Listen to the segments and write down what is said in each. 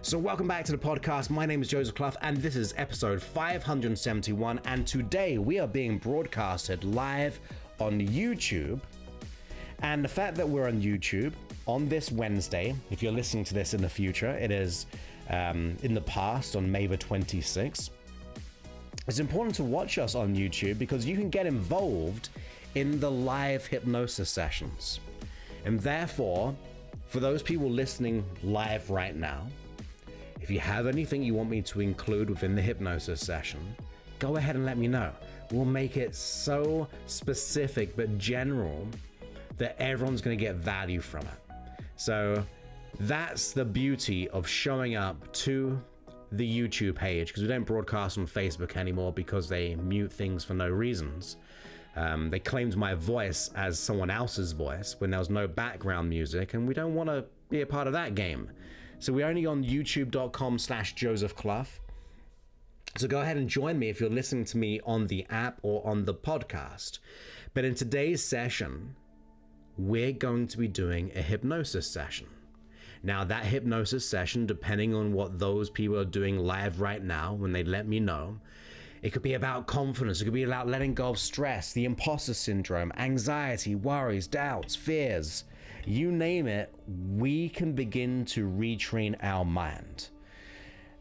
So welcome back to the podcast. My name is Joseph Clough and this is episode 571, and today we are being broadcasted live on YouTube. And the fact that we're on YouTube on this Wednesday, if you're listening to this in the future, it is in the past on May the 26th. It's important to watch us on YouTube because you can get involved in the live hypnosis sessions. And therefore, for those people listening live right now, if you have anything you want me to include within the hypnosis session, go ahead and let me know. We'll make it so specific but general that everyone's going to get value from it. So that's the beauty of showing up to the YouTube page, because we don't broadcast on Facebook anymore because they mute things for no reasons. They claimed my voice as someone else's voice when there was no background music, and we don't want to be a part of that game. So we're only on youtube.com/Joseph Clough. So go ahead and join me if you're listening to me on the app or on the podcast. But in today's session, we're going to be doing a hypnosis session. Now that hypnosis session, depending on what those people are doing live right now, when they let me know, it could be about confidence. It could be about letting go of stress, the imposter syndrome, anxiety, worries, doubts, fears. You name it, we can begin to retrain our mind.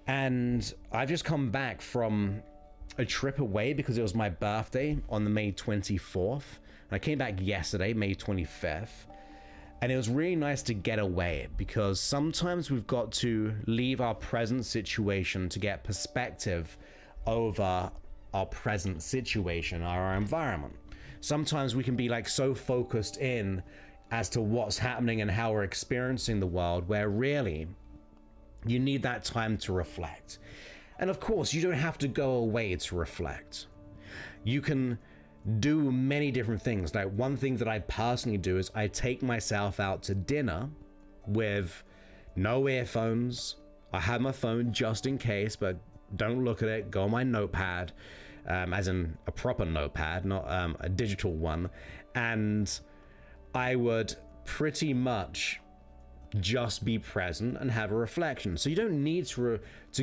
And I've just come back from a trip away because it was my birthday on the May 24th. And I came back yesterday, May 25th. And it was really nice to get away, because sometimes we've got to leave our present situation to get perspective over our present situation, our environment. Sometimes we can be like so focused in as to what's happening and how we're experiencing the world, where really you need that time to reflect. And of course, you don't have to go away to reflect. You can do many different things. Like one thing that I personally do is I take myself out to dinner with no earphones. I have my phone just in case, but don't look at it. Go on my notepad, as in a proper notepad, not a digital one. And I would pretty much just be present and have a reflection. So you don't need to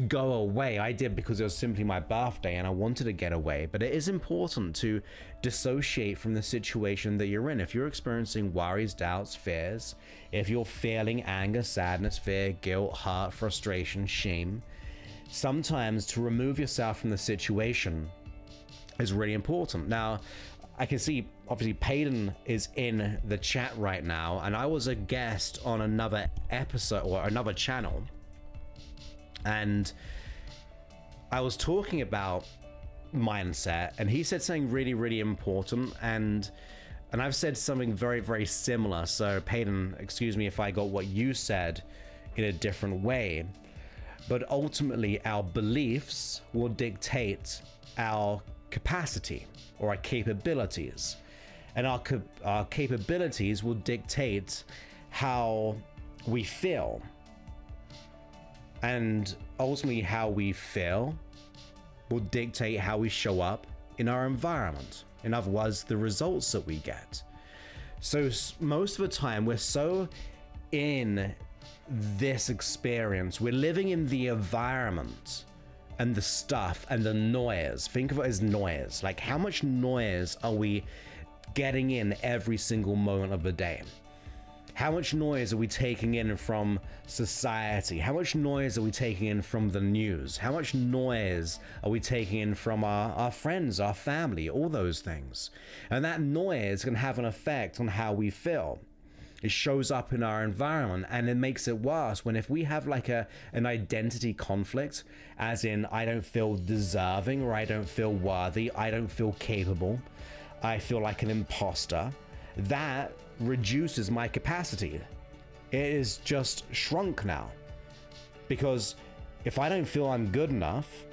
go away. I did because it was simply my birthday and I wanted to get away. But it is important to dissociate from the situation that you're in. If you're experiencing worries, doubts, fears, if you're feeling anger, sadness, fear, guilt, hurt, frustration, shame, sometimes to remove yourself from the situation is really important. Now, I can see obviously Payton is in the chat right now, and I was a guest on another episode or another channel, and I was talking about mindset, and he said something really, really important, and I've said something very, very similar. So Payton, excuse me if I got what you said in a different way, but ultimately our beliefs will dictate our capacity or our capabilities, and our capabilities will dictate how we feel, and ultimately how we feel will dictate how we show up in our environment. In other words, the results that we get. So most of the time we're so in this experience, we're living in the environment and the stuff and the noise. Think of it as noise. Like, how much noise are we getting in every single moment of the day? How much noise are we taking in from society? How much noise are we taking in from the news? How much noise are we taking in from our friends, our family, all those things? And that noise can have an effect on how we feel. It shows up in our environment, and it makes it worse when if we have like an identity conflict, as in I don't feel deserving, or I don't feel worthy, I don't feel capable, I feel like an imposter, that reduces my capacity. It is just shrunk now. Because if I don't feel I'm good enough,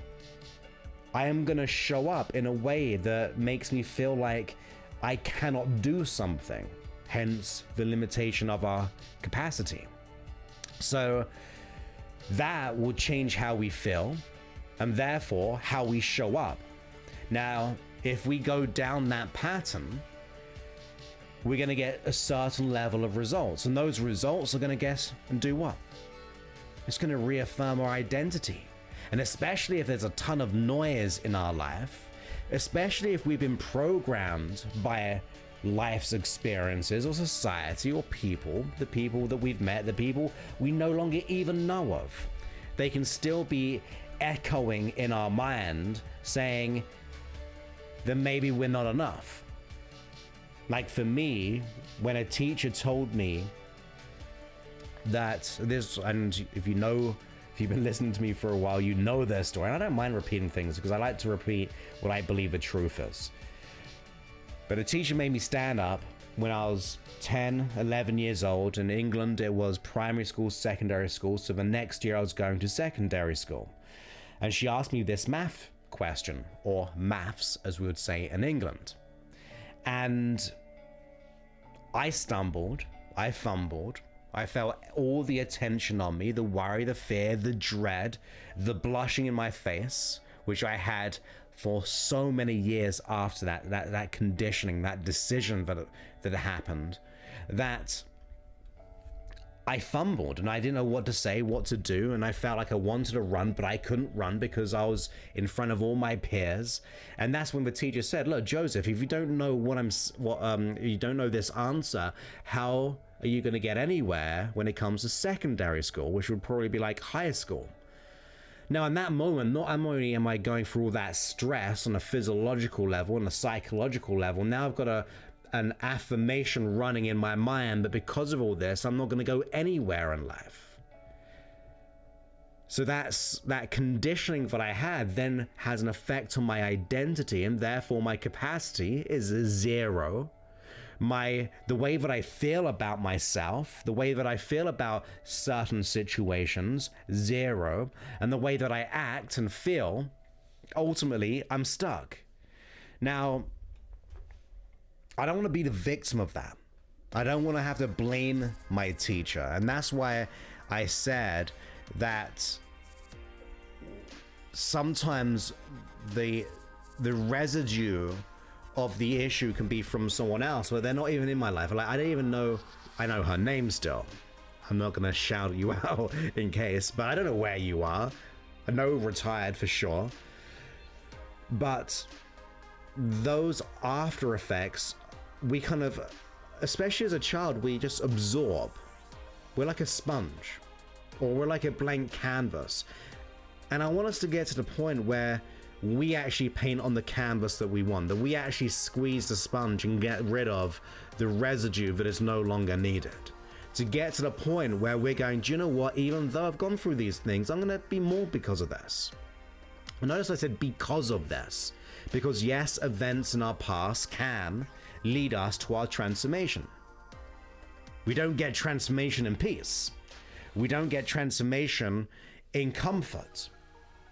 I am gonna show up in a way that makes me feel like I cannot do something. Hence the limitation of our capacity. So that will change how we feel, and therefore how we show up. Now, if we go down that pattern, we're going to get a certain level of results, and those results are going to guess and do what? It's going to reaffirm our identity. And especially if there's a ton of noise in our life, especially if we've been programmed by life's experiences or society or people, the people that we've met, the people we no longer even know of, they can still be echoing in our mind saying that maybe we're not enough. Like for me, when a teacher told me that this, and if you've been listening to me for a while, you know their story. And I don't mind repeating things because I like to repeat what I believe the truth is. But a teacher made me stand up when I was 10, 11 years old. In England, it was primary school, secondary school. So the next year I was going to secondary school. And she asked me this math question, or maths, as we would say in England. And I stumbled, I fumbled, I felt all the attention on me, the worry, the fear, the dread, the blushing in my face, which I had for so many years after that conditioning, that decision that happened, that I fumbled and I didn't know what to say, what to do, and I felt like I wanted to run, but I couldn't run because I was in front of all my peers. And that's when the teacher said, "Look, Joseph, if you don't know you don't know this answer, how are you going to get anywhere when it comes to secondary school, which would probably be like high school?" Now, in that moment, not only am I going through all that stress on a physiological level and a psychological level, now I've got an affirmation running in my mind that because of all this, I'm not going to go anywhere in life. So that conditioning that I had then has an effect on my identity, and therefore my capacity is zero. The way that I feel about myself, the way that I feel about certain situations, zero. And the way that I act and feel, ultimately, I'm stuck. Now, I don't want to be the victim of that. I don't want to have to blame my teacher. And that's why I said that sometimes the residue of the issue can be from someone else, but they're not even in my life. Like, I don't even know, I know her name still. I'm not going to shout you out in case, but I don't know where you are. I know retired for sure. But those after effects, we kind of, especially as a child, we just absorb. We're like a sponge, or we're like a blank canvas. And I want us to get to the point where we actually paint on the canvas that we want, that we actually squeeze the sponge and get rid of the residue that is no longer needed. To get to the point where we're going, do you know what, even though I've gone through these things, I'm gonna be more because of this. And notice I said because of this, because yes, events in our past can lead us to our transformation. We don't get transformation in peace. We don't get transformation in comfort.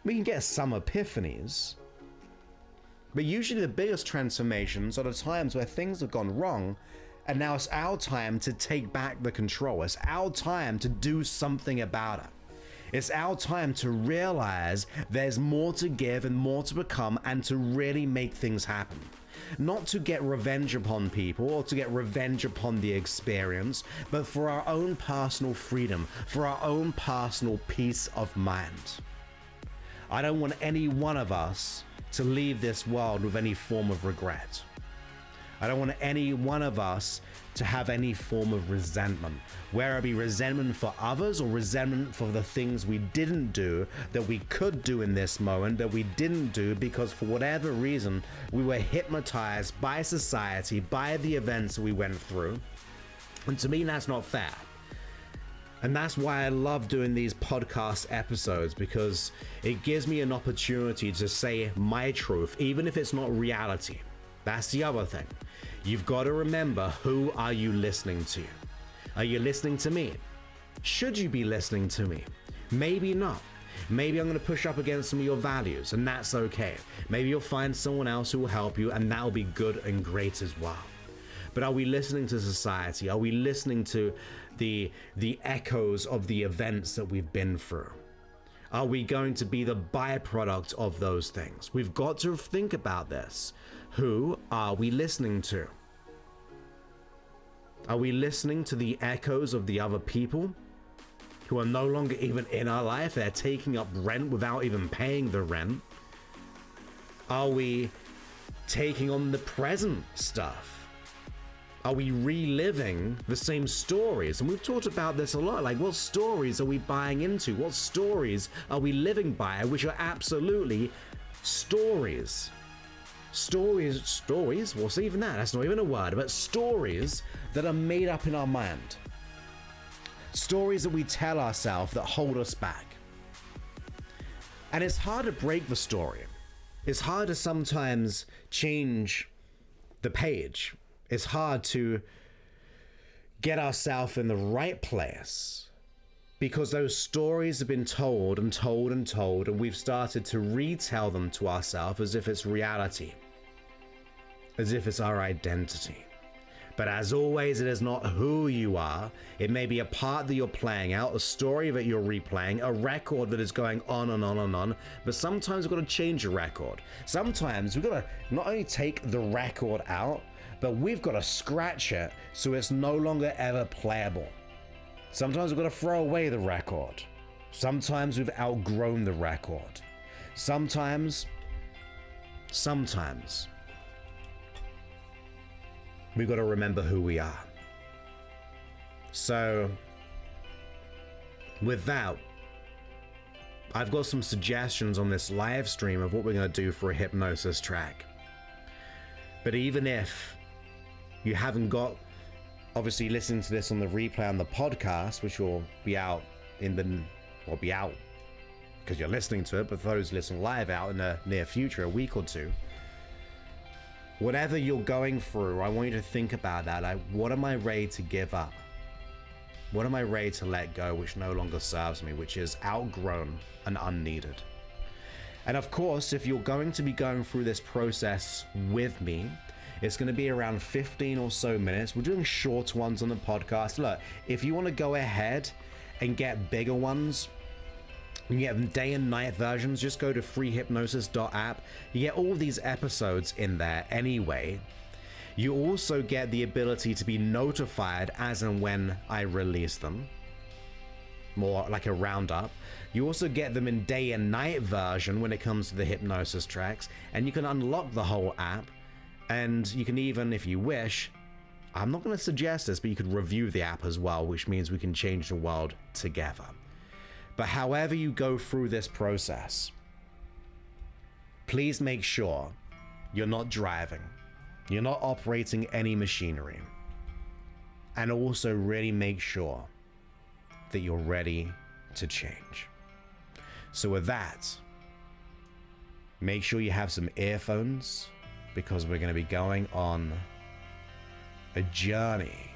We can get some epiphanies, but usually the biggest transformations are the times where things have gone wrong, and now it's our time to take back the control. It's our time to do something about it. It's our time to realize there's more to give and more to become, and to really make things happen. Not to get revenge upon people or to get revenge upon the experience, but for our own personal freedom, for our own personal peace of mind. I don't want any one of us to leave this world with any form of regret. I don't want any one of us to have any form of resentment, whether it be resentment for others or resentment for the things we didn't do that we could do in this moment that we didn't do because for whatever reason we were hypnotized by society, by the events we went through. And to me, that's not fair. And that's why I love doing these podcast episodes, because it gives me an opportunity to say my truth, even if it's not reality. That's the other thing. You've got to remember, who are you listening to? Are you listening to me? Should you be listening to me? Maybe not. Maybe I'm going to push up against some of your values, and that's okay. Maybe you'll find someone else who will help you, and that'll be good and great as well. But are we listening to society? Are we listening to the echoes of the events that we've been through? Are we going to be the byproduct of those things? We've got to think about this. Who are we listening to? Are we listening to the echoes of the other people? who are no longer even in our life? They're taking up rent without even paying the rent. Are we taking on the present stuff? Are we reliving the same stories? And we've talked about this a lot. Like, what stories are we buying into? What stories are we living by, which are absolutely stories? Stories? What's even that? That's not even a word, but stories that are made up in our mind. Stories that we tell ourselves that hold us back. And it's hard to break the story. It's hard to sometimes change the page. It's hard to get ourselves in the right place because those stories have been told and told and told, and we've started to retell them to ourselves as if it's reality, as if it's our identity. But as always, it is not who you are. It may be a part that you're playing out, a story that you're replaying, a record that is going on and on and on. But sometimes we've got to change a record. Sometimes we've got to not only take the record out, but we've got to scratch it so it's no longer ever playable. Sometimes we've got to throw away the record. Sometimes we've outgrown the record. Sometimes we've got to remember who we are. So, with that, I've got some suggestions on this live stream of what we're going to do for a hypnosis track. But even if you haven't got, obviously listening to this on the replay on the podcast, which will be out because you're listening to it, but for those listening live, out in the near future, a week or two. Whatever you're going through, I want you to think about that. Like, what am I ready to give up? What am I ready to let go, which no longer serves me, which is outgrown and unneeded? And of course, if you're going to be going through this process with me, it's going to be around 15 or so minutes. We're doing short ones on the podcast. Look, if you want to go ahead and get bigger ones, you get them day and night versions, just go to freehypnosis.app. You get all these episodes in there anyway. You also get the ability to be notified as and when I release them, more like a roundup. You also get them in day and night version when it comes to the hypnosis tracks, and you can unlock the whole app. And you can even, if you wish, I'm not going to suggest this, but you could review the app as well, which means we can change the world together. But however you go through this process, please make sure you're not driving, you're not operating any machinery, and also really make sure that you're ready to change. So with that, make sure you have some earphones, because we're going to be going on a journey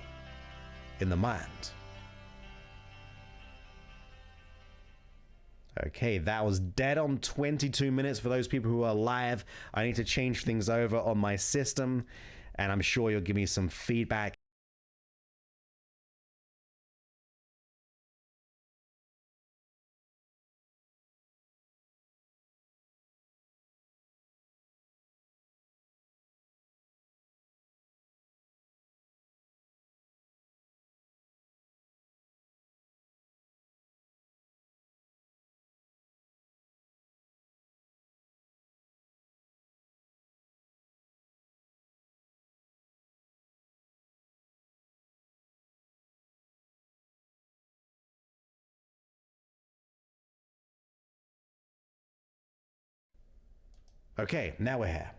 in the mind. Okay, that was dead on 22 minutes for those people who are live. I need to change things over on my system, and I'm sure you'll give me some feedback. Okay, now we're here.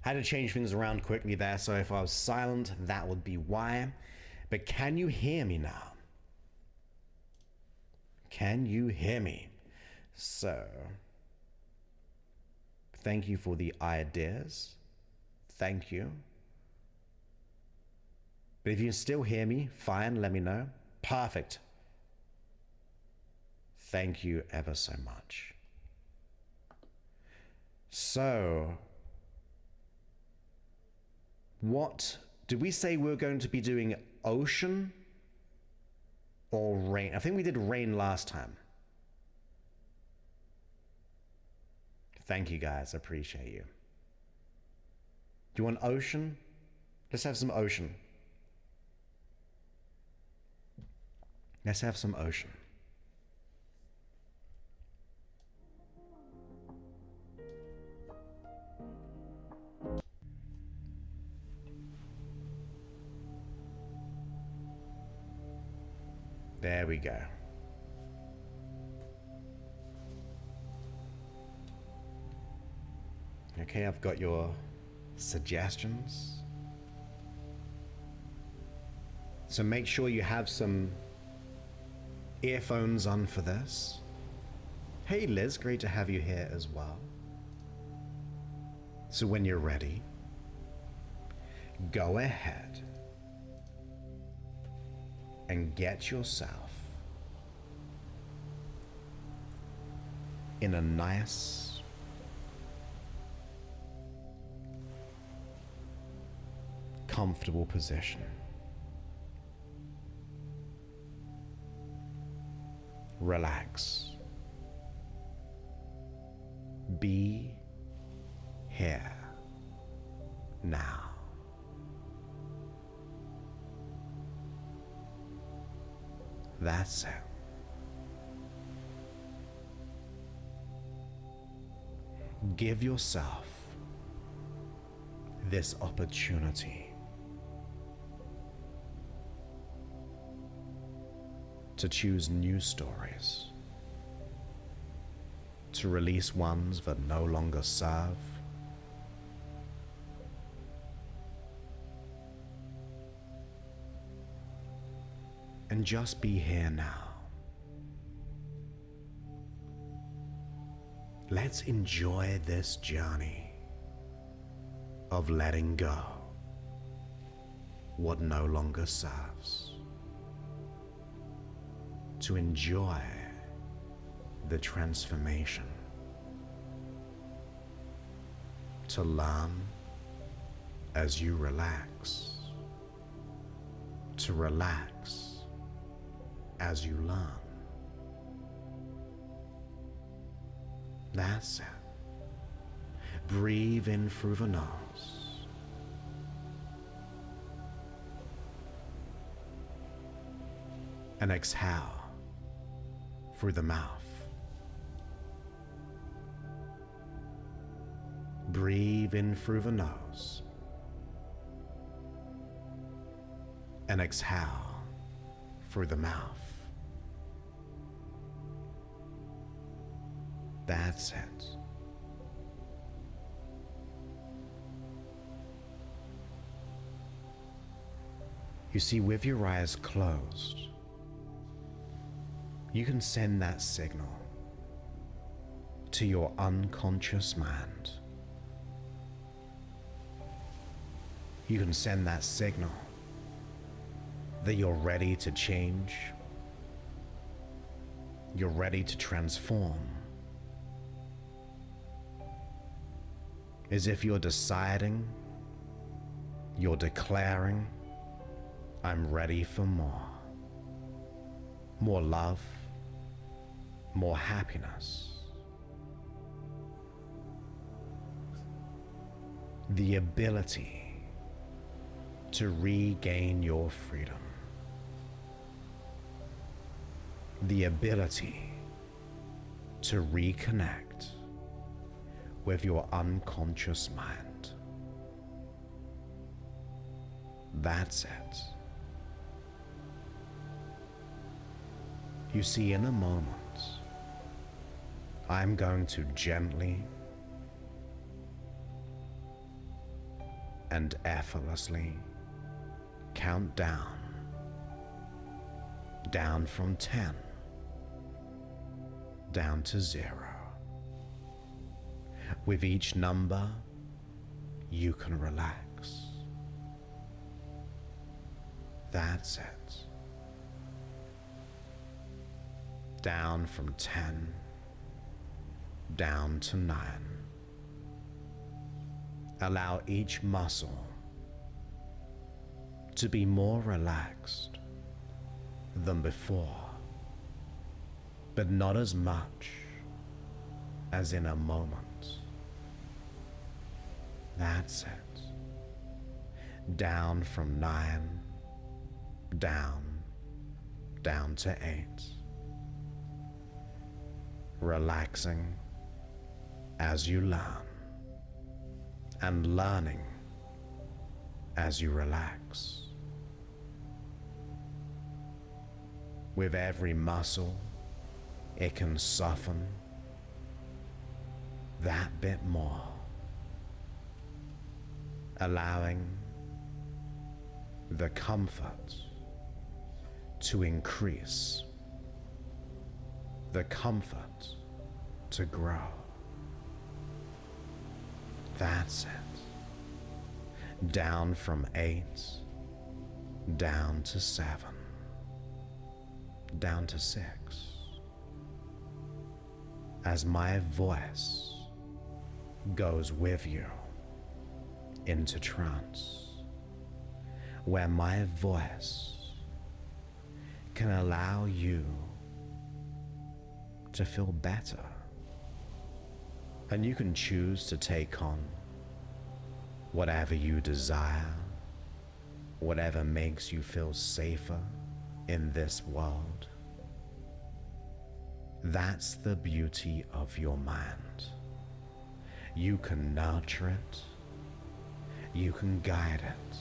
Had to change things around quickly there, so if I was silent, that would be why. But can you hear me now? Can you hear me? So, thank you for the ideas. Thank you. But if you can still hear me, fine, let me know. Perfect. Thank you ever so much. So, what did we say we were going to be doing? Ocean or rain? I think we did rain last time. Thank you guys, I appreciate you. Do you want ocean? Let's have some ocean. Let's have some ocean. There we go. Okay, I've got your suggestions. So make sure you have some earphones on for this. Hey Liz, great to have you here as well. So when you're ready, go ahead and get yourself in a nice, comfortable position. Relax. Be here now. That's it. Give yourself this opportunity to choose new stories, to release ones that no longer serve, and just be here now. Let's enjoy this journey of letting go what no longer serves, to enjoy the transformation, to learn as you relax, to relax as you learn. That's it. Breathe in through the nose. And exhale through the mouth. Breathe in through the nose. And exhale through the mouth. That's it. You see, with your eyes closed, you can send that signal to your unconscious mind. You can send that signal that you're ready to change, you're ready to transform. As if you're deciding, you're declaring, I'm ready for more. More love, more happiness. The ability to regain your freedom. The ability to reconnect with your unconscious mind. That's it. You see, in a moment, I'm going to gently and effortlessly count down from 10, down to 0. With each number, you can relax. That's it. Down from 10, down to 9. Allow each muscle to be more relaxed than before, but not as much as in a moment. That's it. Down from 9, down down to 8. Relaxing as you learn, and learning as you relax. With every muscle, it can soften that bit more, allowing the comfort to increase, the comfort to grow. That's it. Down from 8, down to 7, down to 6. As my voice goes with you into trance, where my voice can allow you to feel better. And you can choose to take on whatever you desire, whatever makes you feel safer in this world. That's the beauty of your mind. You can nurture it, you can guide it,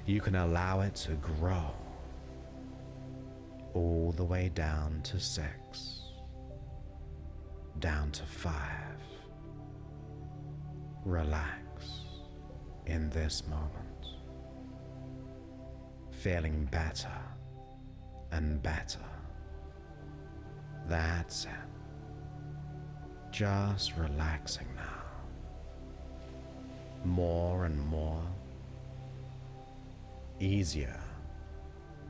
you can allow it to grow all the way down to 6, down to 5. Relax in this moment, feeling better and better. That's it. Just relaxing now. More and more. Easier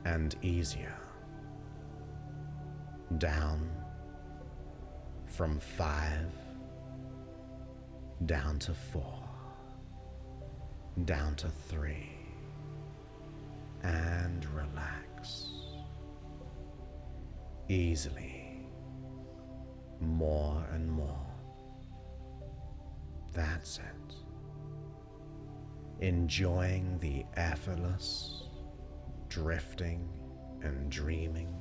and easier. Down from 5, down to 4, down to 3, and relax. Easily, more and more. That's it. Enjoying the effortless drifting and dreaming.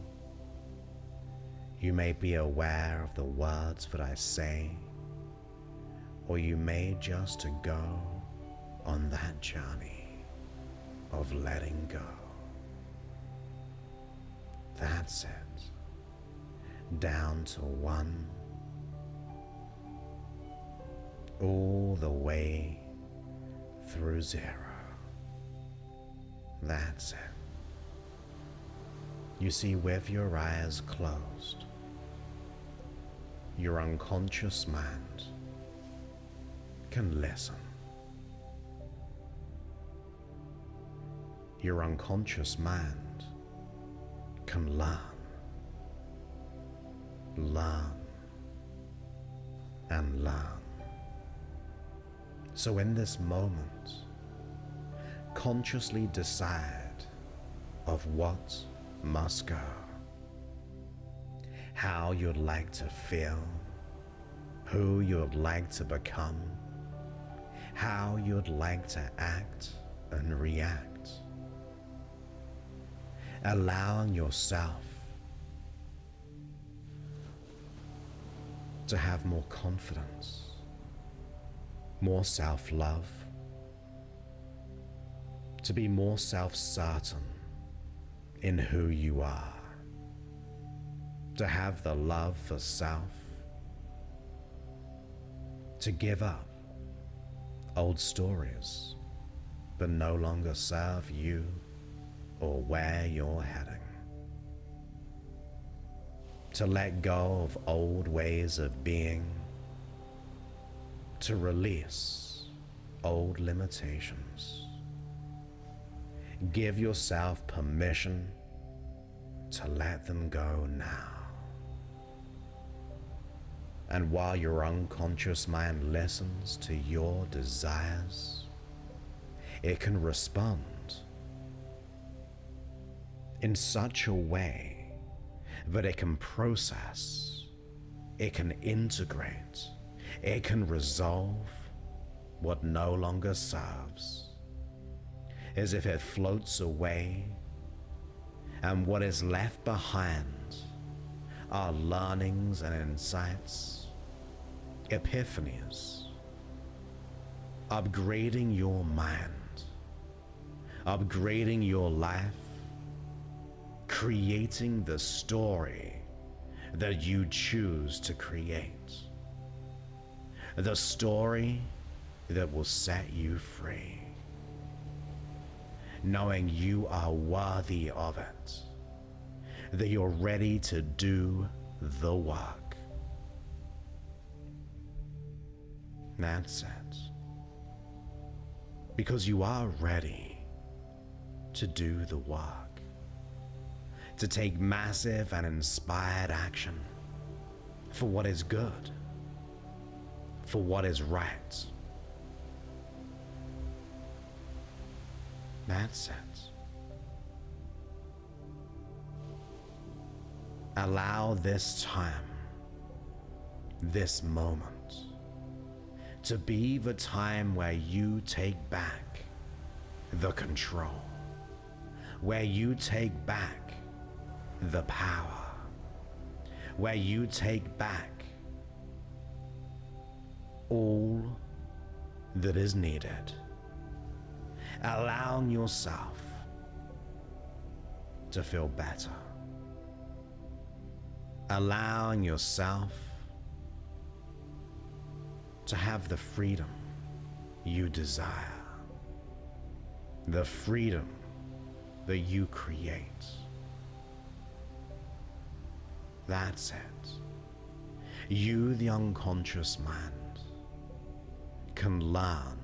You may be aware of the words that I say, or you may just go on that journey of letting go. That's it. Down to 1, all the way through 0. That's it. You see, with your eyes closed, your unconscious mind can listen. Your unconscious mind can learn and learn. So in this moment, consciously decide of what must go, how you'd like to feel, who you'd like to become, how you'd like to act and react, allowing yourself to have more confidence, more self-love, to be more self-certain in who you are, to have the love for self, to give up old stories that no longer serve you or where you're heading, to let go of old ways of being, to release old limitations. Give yourself permission to let them go now. And while your unconscious mind listens to your desires, it can respond in such a way that it can process, it can integrate, it can resolve what no longer serves, as if it floats away And what is left behind are learnings and insights, epiphanies, upgrading your mind, upgrading your life, creating the story that you choose to create, the story that will set you free, knowing you are worthy of it, that you're ready to do the work. That's it. Because you are ready to do the work, to take massive and inspired action for what is good, for what is right. That's it. Allow this time, this moment, to be the time where you take back the control, where you take back the power, where you take back all that is needed, allowing yourself to feel better, allowing yourself to have the freedom you desire, the freedom that you create. That's it. You, the unconscious mind, can learn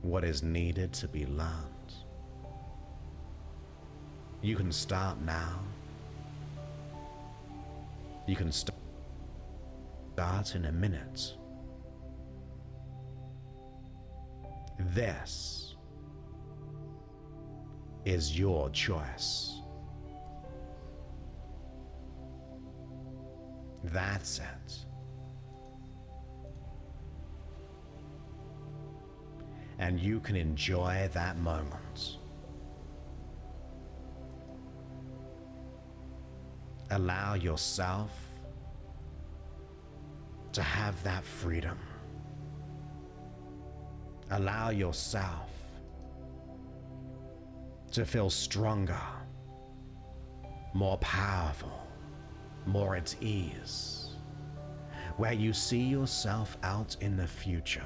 what is needed to be learned. You can start now. You can start in a minute. This is your choice. That's it. And you can enjoy that moment. Allow yourself to have that freedom. Allow yourself to feel stronger, more powerful, more at ease, where you see yourself out in the future,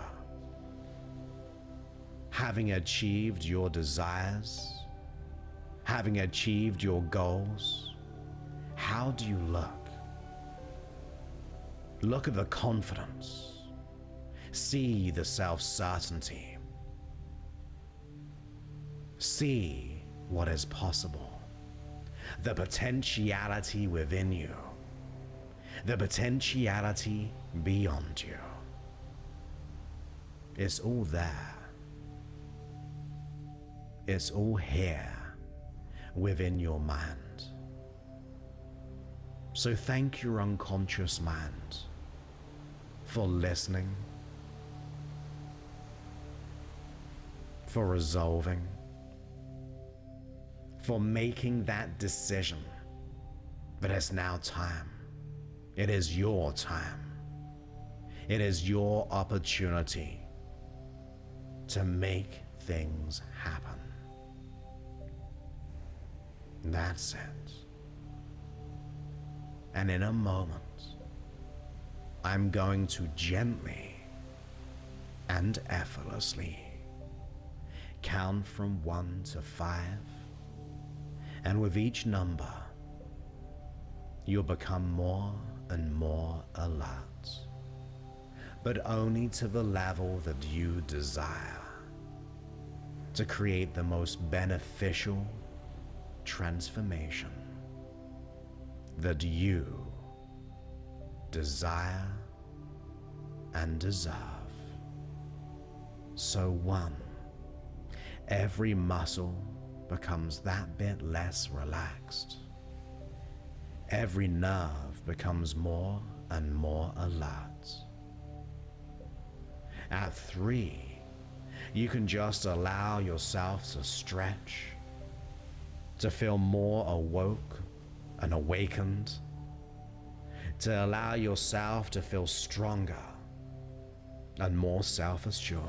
having achieved your desires, having achieved your goals. How do you look? Look at the confidence. See the self-certainty. See what is possible. The potentiality within you. The potentiality beyond you. It's all there. It's all here within your mind. So thank your unconscious mind for listening, for resolving, for making that decision that it's now time. It is your time. It is your opportunity to make things happen. That's it. And in a moment, I'm going to gently and effortlessly count from 1 to 5, and with each number, you'll become more and more alert, but only to the level that you desire, to create the most beneficial transformation that you desire and deserve. So 1, every muscle becomes that bit less relaxed. Every nerve becomes more and more alert. At 3, you can just allow yourself to stretch, to feel more awoke and awakened, to allow yourself to feel stronger and more self-assured.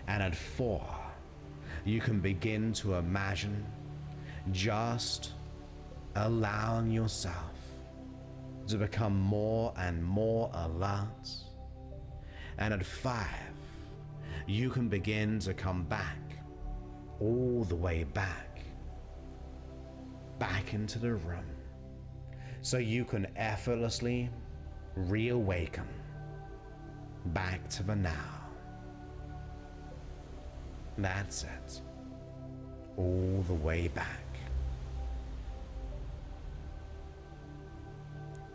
And at 4, you can begin to imagine just allowing yourself to become more and more alert. And at 5, you can begin to come back, all the way back into the room, so you can effortlessly reawaken back to the now. That's it. All the way back.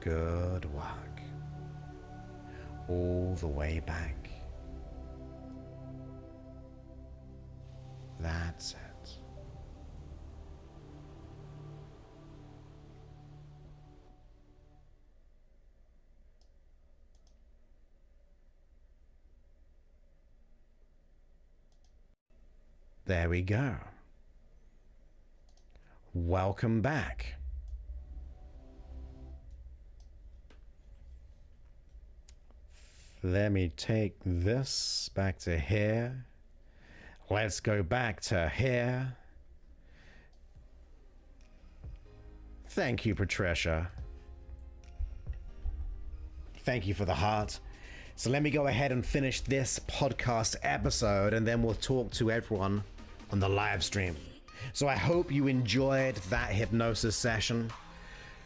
Good work. All the way back. That's it. There we go. Welcome back. Let me take this back to here. Let's go back to here. Thank you, Patricia. Thank you for the heart. So let me go ahead and finish this podcast episode, and then we'll talk to everyone on the live stream. So I hope you enjoyed that hypnosis session,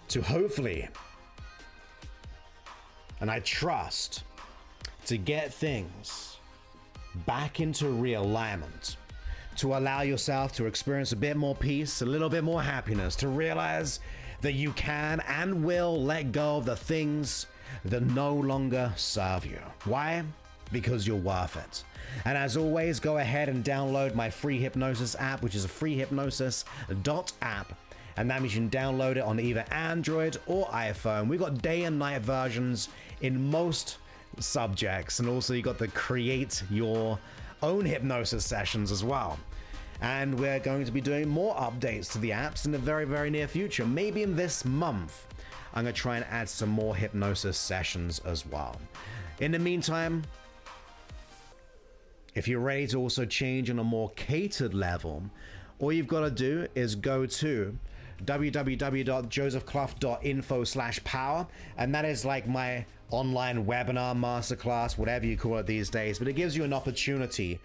to hopefully, and I trust, to get things back into realignment, to allow yourself to experience a bit more peace, a little bit more happiness, to realize that you can and will let go of the things that no longer serve you. Why? Because you're worth it. And as always, go ahead and download my free hypnosis app, which is a free hypnosis.app. And that means you can download it on either Android or iPhone. We've got day and night versions in most subjects. And also you got the create your own hypnosis sessions as well. And we're going to be doing more updates to the apps in the very, very near future. Maybe in this month, I'm going to try and add some more hypnosis sessions as well. In the meantime, if you're ready to also change on a more catered level, all you've got to do is go to www.josephclough.info/power, and that is like my online webinar, masterclass, whatever you call it these days. But it gives you an opportunity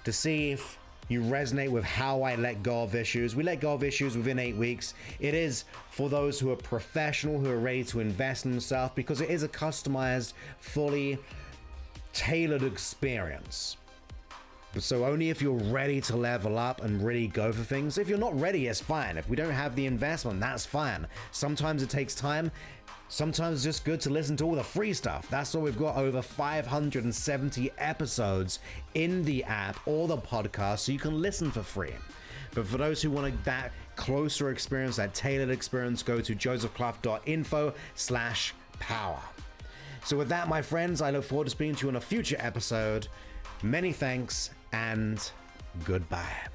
to see if you resonate with how I let go of issues. We let go of issues within 8 weeks. It is for those who are professional, who are ready to invest in themselves, because it is a customized, fully tailored experience. So only if you're ready to level up and really go for things. If you're not ready, it's fine. If we don't have the investment, that's fine. Sometimes it takes time. Sometimes it's just good to listen to all the free stuff. That's why we've got over 570 episodes in the app or the podcast, so you can listen for free. But for those who want that closer experience, that tailored experience, go to josephclough.info/power. So with that, my friends, I look forward to speaking to you on a future episode. Many thanks and goodbye.